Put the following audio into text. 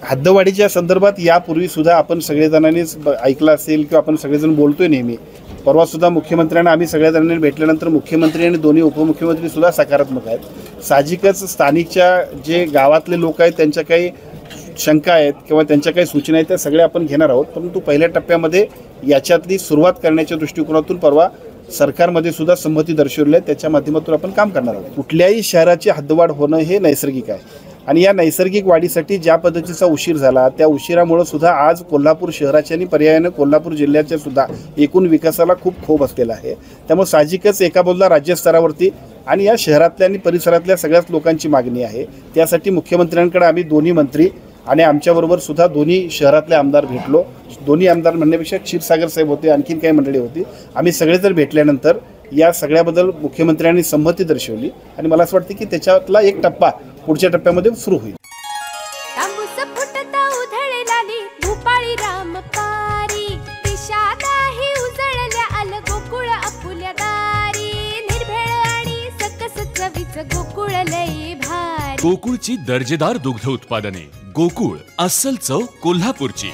हद्दवाढीच्या संदर्भात यापूर्वी सुद्धा आपण सगळेजणांनीच ऐकलं असेल किंवा आपण सगळेजण बोलतोय नेहमी. परवा सुद्धा मुख्यमंत्र्यांना आम्ही सगळ्या भेटल्यानंतर मुख्यमंत्री आणि दोन्ही उपमुख्यमंत्री सुद्धा सकारात्मक आहेत. साहजिकच स्थानिकच्या जे गावातले लोक आहेत त्यांच्या काही शंका आहेत किंवा त्यांच्या काही सूचना आहेत त्या सगळ्या आपण घेणार आहोत. परंतु पहिल्या टप्प्यामध्ये याच्यातली सुरुवात करण्याच्या दृष्टिकोनातून परवा सरकारमध्ये सुद्धा संमती दर्शवली आहे. त्याच्या माध्यमातून आपण काम करणार आहोत. कुठल्याही शहराची हद्दवाढ होणं हे नैसर्गिक आहे आणि या नैसर्गिक वाढीसाठी ज्या पद्धतीचा उशीर झाला त्या उशिरामुळे सुद्धा आज कोल्हापूर शहराच्या आणि पर्यायानं कोल्हापूर जिल्ह्याच्या सुद्धा एकूण विकासाला खूप खो बसलेला आहे. त्यामुळे साहजिकच एका बाजूला राज्यस्तरावरती आणि या शहरातल्या आणि परिसरातल्या सगळ्याच लोकांची मागणी आहे. त्यासाठी मुख्यमंत्र्यांकडे आम्ही दोन्ही मंत्री आणि आमच्याबरोबर सुद्धा दोन्ही शहरातले आमदार भेटलो. दोन्ही आमदार म्हणण्यापेक्षा क्षीरसागर साहेब होते, आणखीन काही मंडळी होती. आम्ही सगळे जर भेटल्यानंतर या सगळ्याबद्दल मुख्यमंत्र्यांनी संमती दर्शवली आणि मला असं वाटतं की त्याच्यातला एक टप्पा पुढच्या टप्प्यामध्ये सुरू होईल. गोकुळची दर्जेदार दुग्ध उत्पादने. गोकुळ, अस्सल चव कोल्हापूरची.